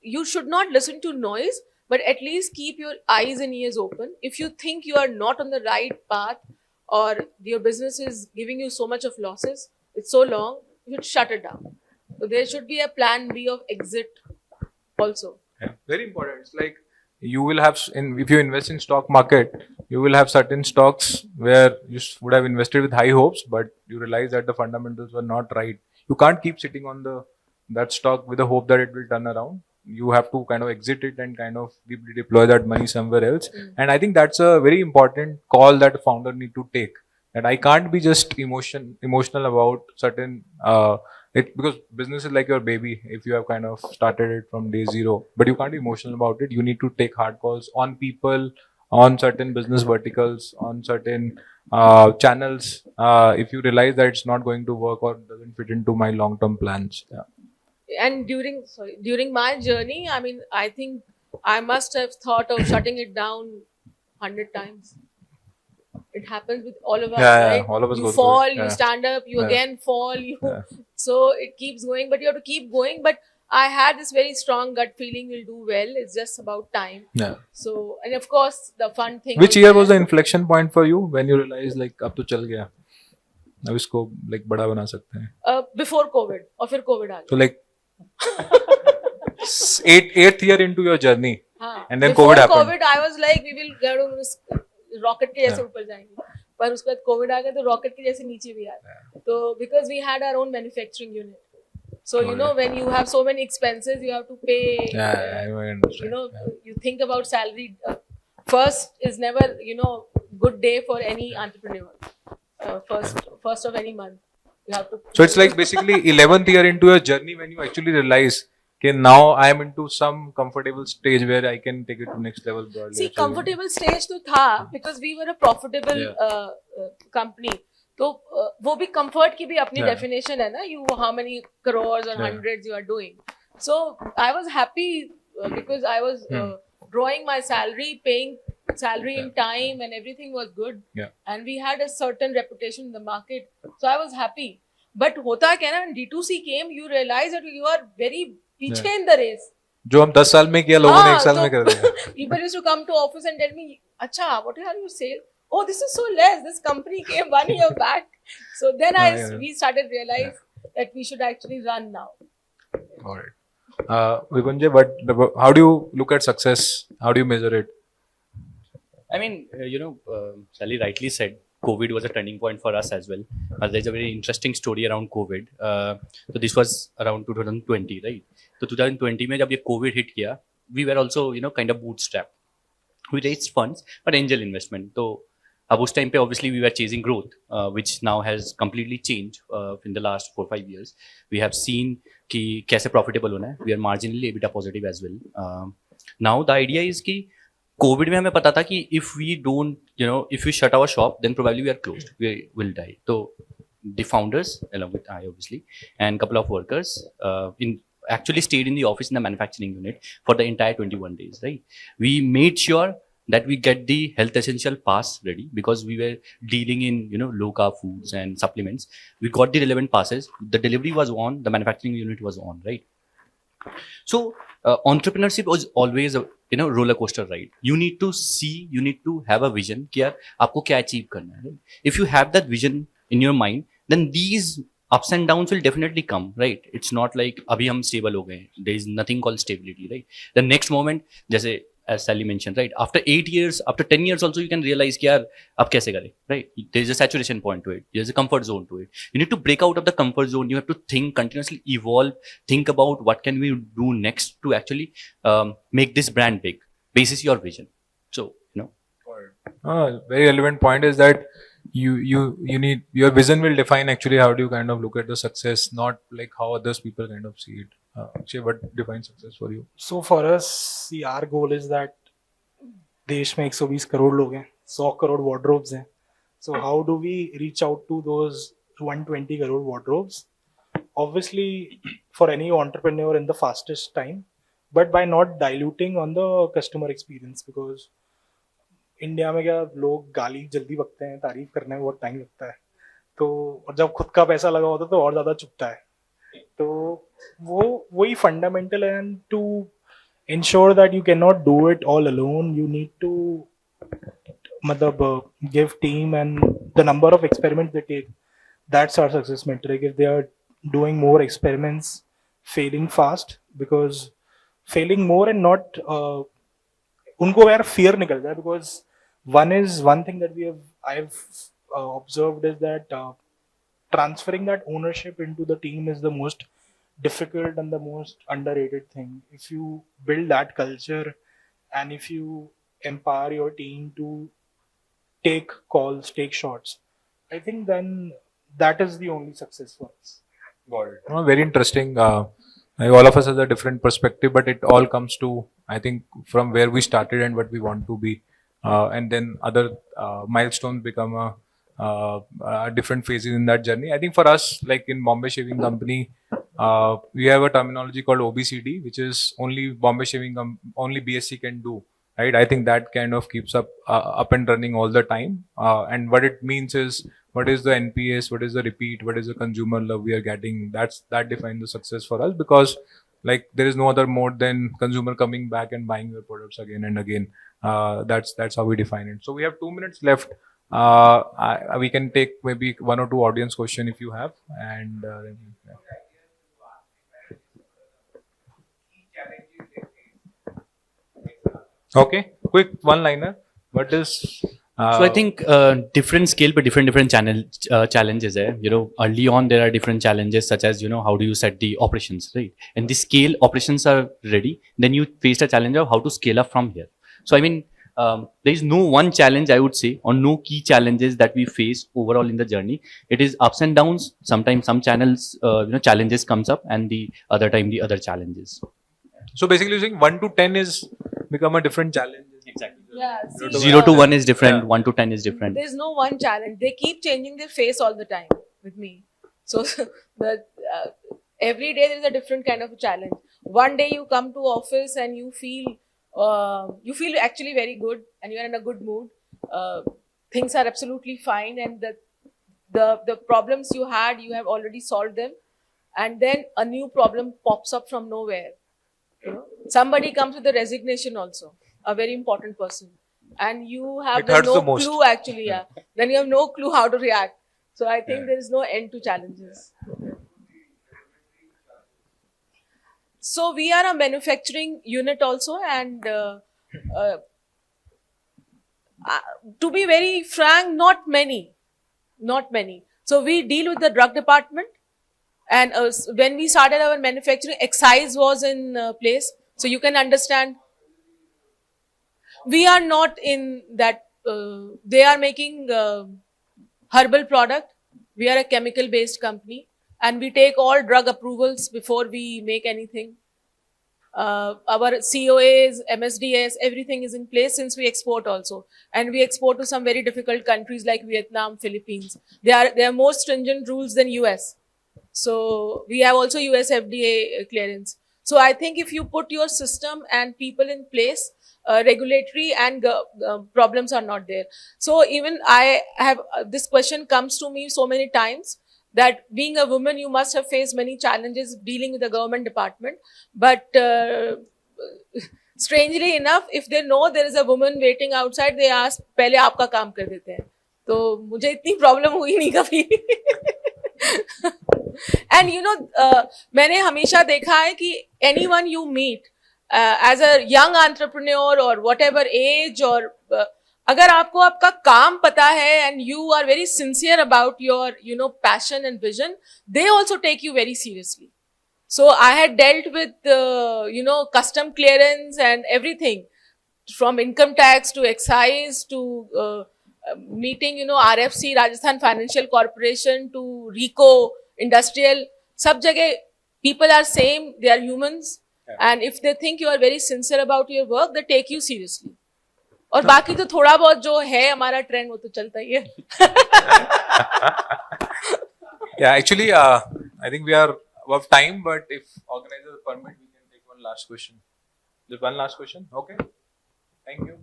you should not listen to noise, but at least keep your eyes and ears open. If you think you are not on the right path or your business is giving you so much of losses, it's so long, you should shut it down. So there should be a plan B of exit also. Yeah, very important. It's like you will have, if you invest in stock market, you will have certain stocks where you would have invested with high hopes, but you realize that the fundamentals were not right. You can't keep sitting on that stock with the hope that it will turn around. You have to kind of exit it and kind of deploy that money somewhere else. And I think that's a very important call that a founder need to take. And I can't be just emotional about certain because business is like your baby. If you have kind of started it from day zero, but you can't be emotional about it. You need to take hard calls on people, on certain business verticals, on certain channels. If you realize that it's not going to work or doesn't fit into my long-term plans. Yeah. And during my journey, I think I must have thought of shutting it down 100 times. It happens with all of us, right? All of us you go fall, through it. you stand up, you again fall, so it keeps going, but you have to keep going. But I had this very strong gut feeling we'll do well. It's just about time. Yeah. So, and of course, the fun thing. Which year was the there. inflection point for you when you realized like अब तो चल गया, अब इसको like बड़ा बना सकते हैं? Before COVID, और फिर COVID आ So गया. like eighth year into your journey, हाँ. and then Before COVID happened. COVID, I was like, we will get on this rocket के जैसे ऊपर जाएंगे. पर उसके बाद COVID आ गया तो rocket के जैसे नीचे भी आया. तो because we had our own manufacturing unit. So, you know, when you have so many expenses, you have to pay. Yeah, I understand. You know, you think about salary. First is never, you know, good day for any entrepreneur. First of any month, you have to. So it's like basically 11th year into your journey when you actually realize, okay, now I am into some comfortable stage where I can take it to next level. Broadly, See, actually. comfortable stage to tha because we were a profitable company. तो वो भी comfort की भी अपनी definition है ना. You how many crores or hundreds you are doing. So I was happy because I was drawing my salary, paying salary in time, and everything was good. Yeah. And we had a certain reputation in the market. So I was happy. But होता क्या ना, when D2C came, you realize that you are very पीछे in the race. जो हम 10 साल में किया लोगों ने 1 साल में कर दिया. People used to come to office and tell me, "Acha, what are you sale? Oh, this is so less. This company came 1 year back." So then we started realize that we should actually run now. All right. Vibunjay, but how do you look at success? How do you measure it? I mean, Sally rightly said, COVID was a turning point for us as well. There's a very interesting story around COVID. So this was around 2020, right? So 2020 में जब ये COVID hit किया, we were also, kind of bootstrapped. We raised funds, but angel investment. So अब उस time पे obviously we were chasing growth, which now has completely changed in the last 4-5 years. We have seen कि कैसे profitable होना है. We are marginally EBITDA positive as well. Now the idea is कि COVID में हमें पता था कि if we don't, if we shut our shop, then probably we are closed. We will die. So the founders, along with I obviously, and couple of workers, actually stayed in the office in the manufacturing unit for the entire 21 days, right? We made sure that we get the health essential pass ready because we were dealing in, low carb foods and supplements. We got the relevant passes. The delivery was on, the manufacturing unit was on, right? So entrepreneurship was always a roller coaster ride. You need to see, you need to have a vision कि यार आपको क्या achieve करना है. If you have that vision in your mind, then these ups and downs will definitely come, right? It's not like अभी हम stable हो गए. There is nothing called stability, right? The next moment, जैसे as Sally mentioned, right? After 8 years, after 10 years also, you can realize कि यार अब कैसे करें, right? There is a saturation point to it. There is a comfort zone to it. You need to break out of the comfort zone. You have to think, continuously evolve, think about what can we do next to actually make this brand big. Basis your vision. So, Very relevant point is that you need your vision will define actually how do you kind of look at the success, not like how others people kind of see it. Akshay, what defines success for you? So for us, see, our goal is that देश में 120 करोड़ लोग हैं, 100 crore wardrobes हैं. So how do we reach out to those 120 crore wardrobes? Obviously, for any entrepreneur in the fastest time, but by not diluting on the customer experience, because India में क्या लोग गाली जल्दी बकते हैं, तारीफ करने में बहुत टाइम लगता है. तो और जब खुद का पैसा लगा होता है तो और ज्यादा चुभता है. तो वही फंडामेंटल है. And to ensure that you cannot do it all alone, you need to give team and the number of experiments they take. That's our success metric. If they are doing more experiments, failing fast, because failing more and not उनको यार fear निकल जाए. Because one thing that I've observed is that transferring that ownership into the team is the most difficult and the most underrated thing. If you build that culture and if you empower your team to take calls, take shots, I think then that is the only success for us. Got it. Very interesting. All of us has a different perspective, but it all comes to, I think, from where we started and what we want to be. And then other milestones become a different phases in that journey. I think for us, like in Bombay Shaving Company, we have a terminology called OBCD, which is only Bombay Shaving, only BSC can do, right? I think that kind of keeps up and running all the time. And what it means is, what is the NPS, what is the repeat, what is the consumer love we are getting? That defines the success for us, because like there is no other mode than consumer coming back and buying your products again and again. That's how we define it. So we have 2 minutes left. We can take maybe 1 or 2 audience question if you have, and yeah. Okay, quick one-liner. What is? So I think different scale but different challenges there. Early on there are different challenges such as how do you set the operations, right? And the scale operations are ready. Then you face the challenge of how to scale up from here. So I mean, there is no one challenge I would say, or no key challenges that we face overall in the journey. It is ups and downs. Sometimes some channels, challenges comes up, and the other time the other challenges. So basically, you're saying 1 to 10 is become a different challenge. Exactly. Yeah. See, 0 to 1 is different. Yeah. 1 to 10 is different. There's no one challenge. They keep changing their face all the time with me. So every day there is a different kind of a challenge. One day you come to office and you feel actually very good and you are in a good mood. Things are absolutely fine, and the problems you had, you have already solved them, and then a new problem pops up from nowhere. Somebody comes with a resignation also, a very important person, and you have no clue actually. Yeah. Then you have no clue how to react. So I think there is no end to challenges. So we are a manufacturing unit also, and to be very frank, not many. So we deal with the drug department, and when we started our manufacturing, excise was in place. So you can understand, we are not in that. They are making herbal product. We are a chemical-based company, and we take all drug approvals before we make anything. Our COAs, MSDS, everything is in place since we export also. And we export to some very difficult countries like Vietnam, Philippines. There are more stringent rules than US. So we have also US FDA clearance. So I think if you put your system and people in place, regulatory and problems are not there. So even I have, this question comes to me so many times, that being a woman, you must have faced many challenges dealing with the government department. But strangely enough, if they know there is a woman waiting outside, they ask, "Pehle aapka kaam kar dete hain." तो मुझे इतनी problem हुई नहीं कभी. And मैंने हमेशा देखा है कि anyone you meet as a young entrepreneur or whatever age, or अगर आपको आपका काम पता है and you are very sincere about your passion and vision, they also take you very seriously. So I had dealt with custom clearance and everything, from income tax to excise to meeting RFC, Rajasthan Financial Corporation, to RICO, industrial. सब जगह people are same, they are humans, and if they think you are very sincere about your work, they take you seriously. और बाकी तो थोड़ा बहुत जो है हमारा ट्रेंड वो तो चलता ही है. Yeah, actually, I think we are above time, but if organizers permit, we can take one last question. Just one last question. Okay. Thank you.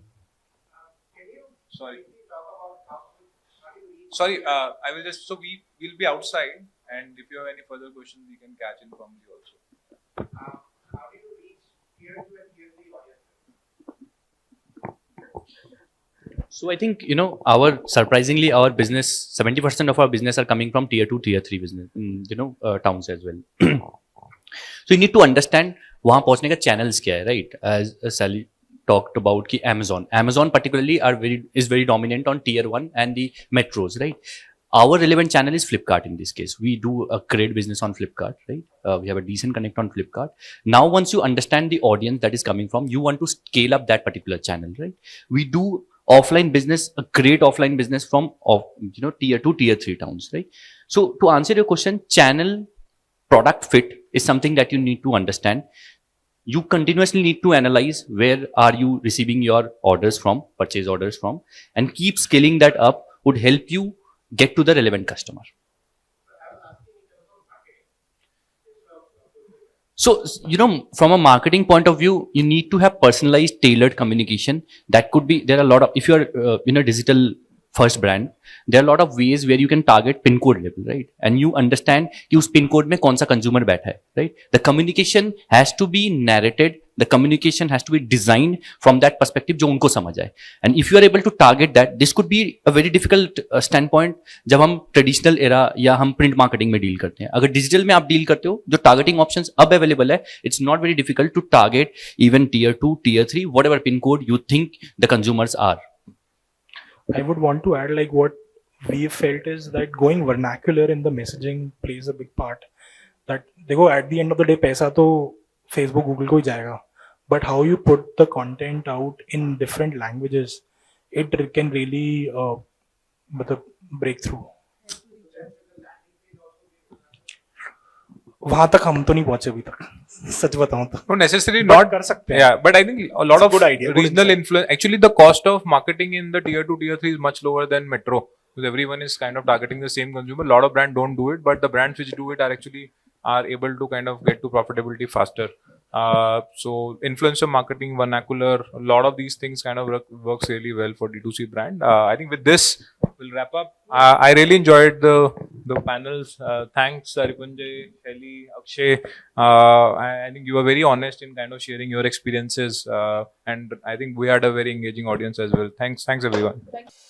Sorry, I will just, so we will be outside, and if you have any further questions, we can catch informally also. How do you reach tier 2 and tier 3 audiences? So I think, surprisingly, our business, 70% of our business are coming from tier 2, tier 3 business, towns as well. So you need to understand वहाँ पहुँचने का channels क्या है, right? As Sally talked about कि Amazon particularly is very dominant on tier 1 and the metros, right? Our relevant channel is Flipkart in this case. We do a great business on Flipkart, right? We have a decent connect on Flipkart. Now, once you understand the audience that is coming from, you want to scale up that particular channel, right? We do offline business, a great offline business from tier 2, tier 3 towns, right? So to answer your question, channel product fit is something that you need to understand. You continuously need to analyze where are you receiving your orders from, purchase orders from, and keep scaling that up would help you get to the relevant customer. So, from a marketing point of view, you need to have personalized, tailored communication. That could be, there are a lot of, if you are in a digital first brand, there are a lot of ways where you can target pin code level, right? And you understand कि उस pin code में कौन सा consumer बैठा है, right? The communication has to be narrated. The communication has to be designed from that perspective जो उनको समझ आए. And if you are able to target that, this could be a very difficult standpoint जब हम traditional era या हम print marketing में deal करते हैं. अगर digital में आप deal करते हो, जो targeting options अब available है, it's not very difficult to target even tier 2, tier 3, whatever pin code you think the consumers are. I would want to add like what we felt is that going vernacular in the messaging plays a big part. That देखो at the end of the day पैसा तो Facebook, Google को ही जाएगा. But how you put the content out in different languages, it can really मतलब break through. वहां तक हम तो नहीं पहुंचे अभी तक, सच बताऊं तो. No, necessarily But not. कर सकते हैं. Yeah, but I think a lot It's a of good idea, good regional insight. influence. Actually, the cost of marketing in the tier 2, tier 3 is much lower than metro because everyone is kind of targeting the same consumer. A lot of brands don't do it, but the brands which do it are actually are able to kind of get to profitability faster. So influencer marketing, vernacular, a lot of these things kind of works really well for D2C brand. I think with this we'll wrap up. I really enjoyed the panels. Thanks, Ripunjay, Shelly, Akshay. I think you were very honest in kind of sharing your experiences, and I think we had a very engaging audience as well. Thanks everyone. Thank you.